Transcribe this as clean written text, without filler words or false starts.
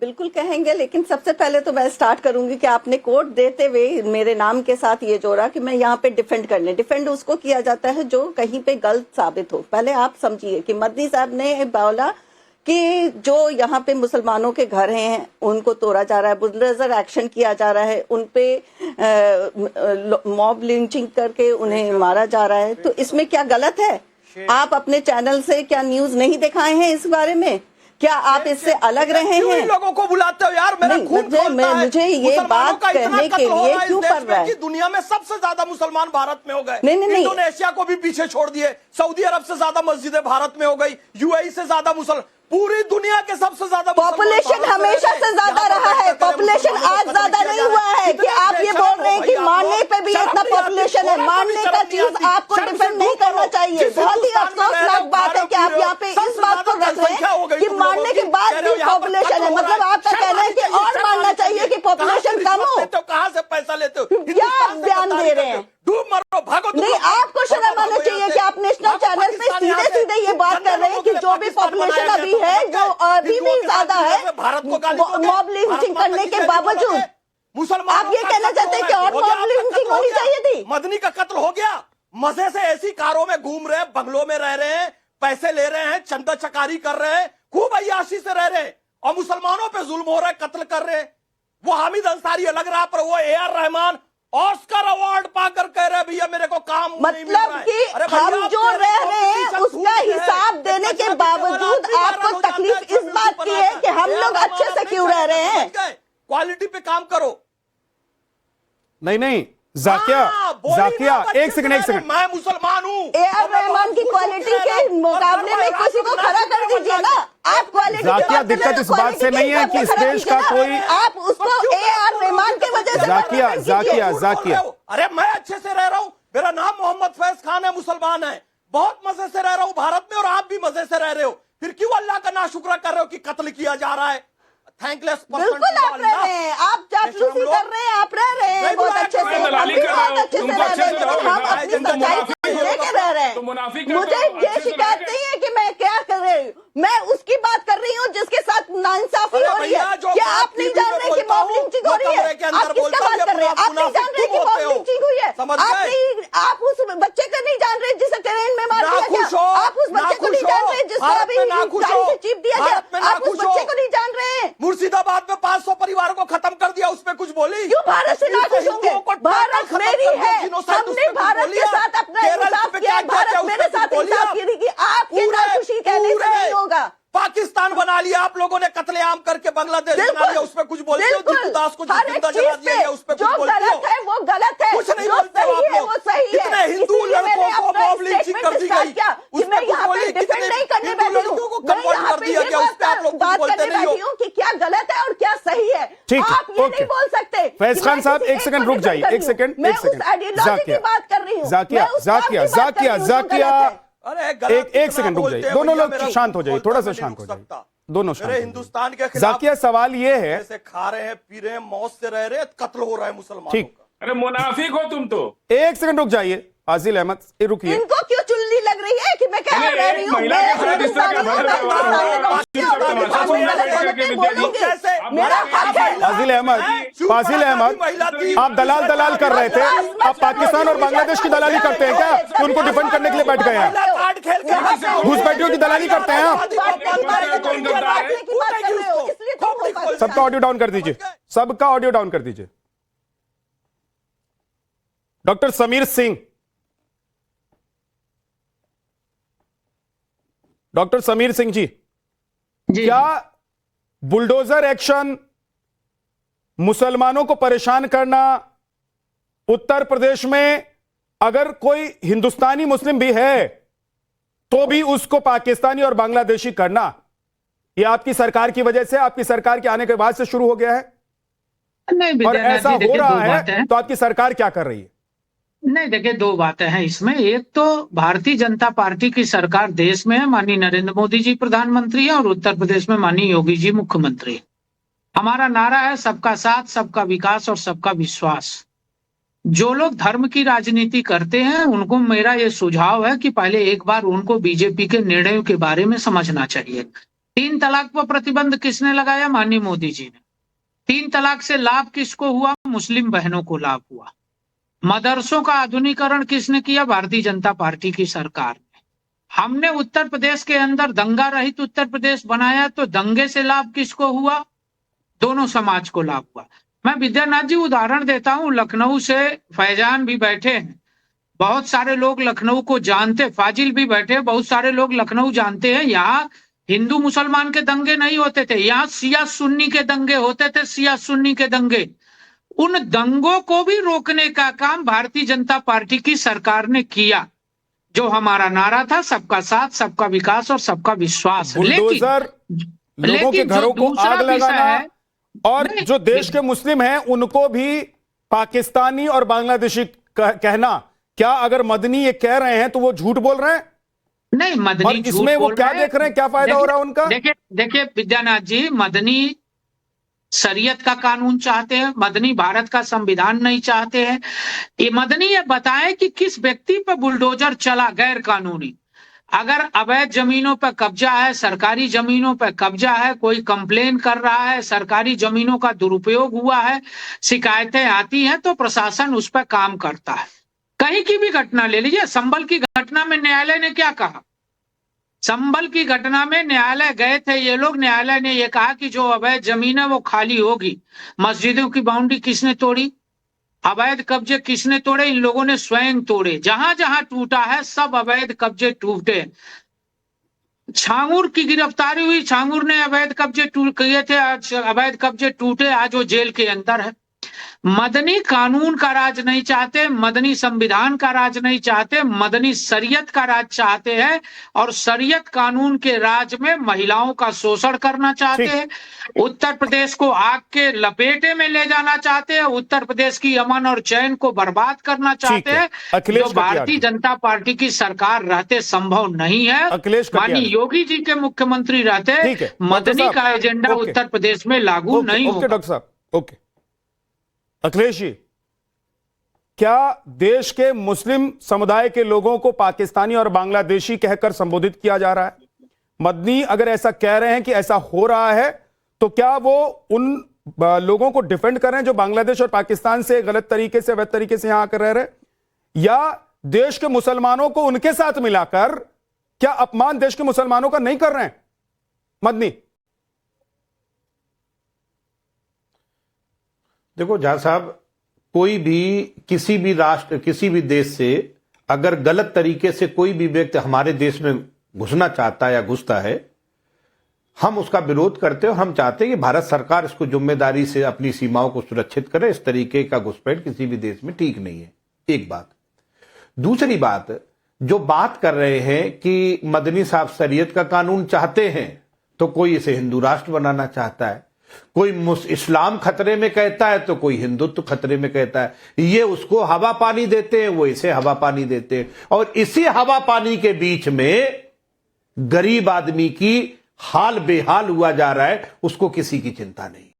बिल्कुल कहेंगे, लेकिन सबसे पहले तो मैं स्टार्ट करूंगी कि आपने कोट देते हुए मेरे नाम के साथ ये जोड़ा कि मैं यहाँ पे डिफेंड उसको किया जाता है जो कहीं पे गलत साबित हो। पहले आप समझिए कि मदनी साहब ने बोला कि जो यहाँ पे मुसलमानों के घर हैं उनको तोड़ा जा रहा है, बुलडोजर एक्शन किया जा रहा है, उन पे मॉब लिंचिंग करके उन्हें मारा जा रहा है, तो इसमें क्या गलत है? आप अपने चैनल से क्या न्यूज नहीं दिखाए हैं इस बारे में? क्या आप इससे अलग रहे हैं? लोगों को बुलाते हो यार, मेरा खून खौलता है। मुझे ये बात कहने के लिए क्यों पड़ रहा है? दुनिया में सबसे ज्यादा मुसलमान भारत में हो गए। नहीं। इंडोनेशिया को भी पीछे छोड़ दिए, सऊदी अरब से ज्यादा मस्जिदें भारत में हो गई, यूएई से ज्यादा मुसलमान, पूरी दुनिया के सबसे ज्यादा पॉपुलेशन हमेशा से ज्यादा रहा है। पॉपुलेशन आज ज्यादा नहीं हुआ है कि आप ये बोल रहे हैं कि मारने पे भी इतना पॉपुलेशन है। मारने का चीज आपको डिफेंड नहीं करना चाहिए। बहुत ही अफसोसनाक बात है कि आप यहाँ पे इस बात को रख रहे हैं कि मारने के बाद भी पॉपुलेशन है। मतलब आपका कहना है कि और मारना चाहिए कि पॉपुलेशन कम हो। तो कहाँ से पैसा लेते हो? क्या आप बयान दे रहे हैं? डूब मरो, भागो। नहीं, आपको शर्म आना चाहिए कि आप नेशनल चैनल पे सीधे सीधे ये बात कर रहे हैं कि जो भी पॉपुलेशन अभी है, जो अभी भी ज्यादा है, मॉब लिंचिंग करने के बावजूद मुसलमान आप ये कहना चाहते हैं कि और मॉब लिंचिंग होनी चाहिए थी? मदनी का कत्ल हो गया, मजे से ऐसी कारों में घूम रहे हैं, बंगलों में रह रहे हैं, पैसे ले रहे हैं, चंदा चकारी कर रहे हैं, खूब अय्याशी से रह रहे हैं, और मुसलमानों पे जुल्म हो रहा है, कत्ल कर रहे हैं। वो हामिद अंसारी अलग रहा, पर वो AR रहमान ऑस्कर अवार्ड पाकर कह रहे भैया मेरे को काम मतलब कि हम जो रह रहे हैं उसका हिसाब देने के बावजूद आपको तकलीफ इस बात की है कि हम लोग अच्छे से क्यों रह रहे हैं? क्वालिटी पे काम करो। नहीं जाकिया एक सेकंड मैं मुसलमान हूँ। AR रहमान की क्वालिटी के मुकाबले में किसी को खड़ा कर दीजिए ना। आप क्वालिटी जाकिया, दिक्कत इस बात से नहीं है कि इस देश का कोई, आप उसको AR रहमान की वजह से जाकिया अरे मैं अच्छे से रह रहा हूँ, मेरा नाम मोहम्मद फैज खान है, मुसलमान है, बहुत मजे से रह रहा हूँ भारत में, और आप भी मजे से रह रहे हो, फिर क्यों अल्लाह का नाशुक्र कर रहे हो कि कत्ल किया जा रहा है? Thankless person. बिल्कुल आप रह रहे हैं, आप चापलूसी कर रहे हैं, आप रह रहे हैं बहुत अच्छे से, हम भी बहुत अच्छे से रह रहे हैं, लेकिन हम अपनी सच्चाई लेके रह रहे हैं। मुझे ये शिकायत नहीं है कि मैं क्या कर रही हूँ, मैं उसकी बात कर रही हूँ जिसके साथ नाइंसाफी हो रही है। क्या आप नहीं जान रहे कि मॉब लिंचिंग हो रही है? आप किसका बात कर रहे हैं? आप नहीं जान रहे कि मॉब लिंचिंग हुई है? आप उस बच्चे को नहीं जान रहे जिसे ट्रेन में मार दिया गया? आप उस बच्चे को नहीं जान रहे जिसको अभी गाड़ी से चीप दिया गया? आप उस बच्चे को नहीं जान रहे हैं? मुर्शिदाबाद में 500 परिवारों को खत्म कर दिया, उसमें कुछ बोली? क्यों भारत से नाखुश होंगे? भारत मेरी है, हमने भारत के साथ अपना इंसाफ किया, भारत मेरे साथ इंसाफ करेगी। आपकी नाखुशी कहने से नहीं होगा। पाकिस्तान बना लिया आप लोगों ने, कत्लेआम करके बांग्लादेश बना लिया, उसमें कुछ बोलते हो? दीपू दास को जिंदा जला दिया गया, उसमें कुछ बोलते हो? जो गलत है वो गलत है, कुछ नहीं जो बोलते सही आप है लोग। वो सही है। कितने हिंदू लड़कों को मॉब लिंचिंग कर दी गई, उसमें यहाँ पे डिफेंड नहीं करने बैठी हूँ, मैं यहाँ पे ये बात करने बैठी हूँ कि क्या गलत है और क्या सही है। आप ये नहीं बोल सकते। फैज खान साहब एक सेकंड रुक जाइए, एक सेकंड मैं उस आइडियोलॉजी की बात कर रही हूँ। जाकिया एक सेकंड रुक जाइए, दोनों लोग शांत हो जाइए, थोड़ा सा शांत हो जाइए, दोनों शांत। हिंदुस्तान के खिलाफ जाकिया सवाल ये है, ऐसे खा रहे हैं, पी रहे हैं, मौत से रह रहे हैं, कत्ल हो रहा है मुसलमानों ठीक। का। अरे मुनाफिक हो तुम तो। एक सेकंड रुक जाइए आसिल अहमद, रुकिए। इनको क्यों चुल्ली लग रही है कि मैं क्या रह रही हूँ? फाजिल अहमद आप दलाल कर रहे थे, आप पाकिस्तान और बांग्लादेश की दलाली करते हैं क्या कि उनको डिफेंड करने के लिए बैठ गए हैं? घुसपैठियों की दलाली करते हैं आप? सबका ऑडियो डाउन कर दीजिए, सबका ऑडियो डाउन कर दीजिए। डॉक्टर समीर सिंह, डॉक्टर समीर सिंह जी, क्या बुलडोजर एक्शन, मुसलमानों को परेशान करना, उत्तर प्रदेश में अगर कोई हिंदुस्तानी मुस्लिम भी है तो भी उसको पाकिस्तानी और बांग्लादेशी करना, यह आपकी सरकार की वजह से, आपकी सरकार के आने के बाद से शुरू हो गया है? नहीं, और ऐसा हो रहा है तो आपकी सरकार क्या कर रही है? नहीं, देखिए दो बातें हैं इसमें। एक तो भारतीय जनता पार्टी की सरकार देश में है, माननीय नरेंद्र मोदी जी प्रधानमंत्री है और उत्तर प्रदेश में माननीय योगी जी मुख्यमंत्री। हमारा नारा है सबका साथ, सबका विकास और सबका विश्वास। जो लोग धर्म की राजनीति करते हैं उनको मेरा ये सुझाव है कि पहले एक बार उनको बीजेपी के निर्णयों के बारे में समझना चाहिए। 3 तलाक पर प्रतिबंध किसने लगाया? माननीय मोदी जी ने। 3 तलाक से लाभ किसको हुआ? मुस्लिम बहनों को लाभ हुआ। मदरसों का आधुनिकीकरण किसने किया? भारतीय जनता पार्टी की सरकार ने। हमने उत्तर प्रदेश के अंदर दंगा रहित उत्तर प्रदेश बनाया, तो दंगे से लाभ किसको हुआ? दोनों समाज को लाभ हुआ। मैं विद्यानाथ जी उदाहरण देता हूं, लखनऊ से फैजान भी बैठे हैं, बहुत सारे लोग लखनऊ को जानते, फाजिल भी बैठे, बहुत सारे लोग लखनऊ जानते हैं। यहाँ हिंदू मुसलमान के दंगे नहीं होते थे, यहाँ सिया सुन्नी के दंगे होते थे, सिया सुन्नी के दंगे। उन दंगों को भी रोकने का काम भारतीय जनता पार्टी की सरकार ने किया। जो हमारा नारा था, सबका साथ, सबका विकास और सबका विश्वास। बुलडोजर लोगों के घरों को आग लगाना और जो देश के मुस्लिम हैं उनको भी पाकिस्तानी और बांग्लादेशी कहना, क्या अगर मदनी ये कह रहे हैं तो वो झूठ बोल रहे हैं? नहीं, मदनी और इसमें वो क्या देख रहे हैं, क्या फायदा हो रहा है उनका? देखिए विद्यानाथ जी, मदनी शरीयत का कानून चाहते हैं, मदनी भारत का संविधान नहीं चाहते हैं। ये मदनी ये बताएं कि किस व्यक्ति पर बुलडोजर चला गैर कानूनी। अगर अवैध जमीनों पर कब्जा है, सरकारी जमीनों पर कब्जा है, कोई कंप्लेन कर रहा है, सरकारी जमीनों का दुरुपयोग हुआ है, शिकायतें आती हैं, तो प्रशासन उस पर काम करता है। कहीं की भी घटना ले लीजिए, संभल की घटना में न्यायालय ने क्या कहा? संभल की घटना में न्यायालय गए थे ये लोग, न्यायालय ने ये कहा कि जो अवैध जमीन है वो खाली होगी। मस्जिदों की बाउंड्री किसने तोड़ी? अवैध कब्जे किसने तोड़े? इन लोगों ने स्वयं तोड़े। जहां जहां टूटा है सब अवैध कब्जे टूटे। छांगुर की गिरफ्तारी हुई, छांगुर ने अवैध कब्जे किए थे, आज अवैध कब्जे टूटे, आज वो जेल के अंदर है। मदनी कानून का राज नहीं चाहते, मदनी संविधान का राज नहीं चाहते, मदनी शरीयत का राज चाहते हैं। और शरीयत कानून के राज में महिलाओं का शोषण करना चाहते हैं, उत्तर प्रदेश को आग के लपेटे में ले जाना चाहते हैं, उत्तर प्रदेश की अमन और चैन को बर्बाद करना चाहते हैं, जो भारतीय जनता पार्टी की सरकार रहते संभव नहीं है। माननीय योगी जी के मुख्यमंत्री रहते मदनी का एजेंडा उत्तर प्रदेश में लागू नहीं होगा। डॉक्टर साहब, ओके। अखिलेश जी, क्या देश के मुस्लिम समुदाय के लोगों को पाकिस्तानी और बांग्लादेशी कहकर संबोधित किया जा रहा है? मदनी अगर ऐसा कह रहे हैं कि ऐसा हो रहा है, तो क्या वो उन लोगों को डिफेंड कर रहे हैं जो बांग्लादेश और पाकिस्तान से गलत तरीके से, अवैध तरीके से यहां आकर रह रहे, या देश के मुसलमानों को उनके साथ मिलाकर क्या अपमान देश के मुसलमानों का नहीं कर रहे हैं मदनी? देखो झा साहब, कोई भी किसी भी राष्ट्र, किसी भी देश से अगर गलत तरीके से कोई भी व्यक्ति हमारे देश में घुसना चाहता है या घुसता है, हम उसका विरोध करते हैं और हम चाहते हैं कि भारत सरकार इसको जिम्मेदारी से अपनी सीमाओं को सुरक्षित करे। इस तरीके का घुसपैठ किसी भी देश में ठीक नहीं है, एक बात। दूसरी बात, जो बात कर रहे हैं कि मदनी साहब शरीयत का कानून चाहते हैं, तो कोई इसे हिंदू राष्ट्र बनाना चाहता है, कोई इस्लाम खतरे में कहता है, तो कोई हिंदुत्व खतरे में कहता है। ये उसको हवा पानी देते हैं, वो इसे हवा पानी देते हैं, और इसी हवा पानी के बीच में गरीब आदमी की हाल बेहाल हुआ जा रहा है, उसको किसी की चिंता नहीं।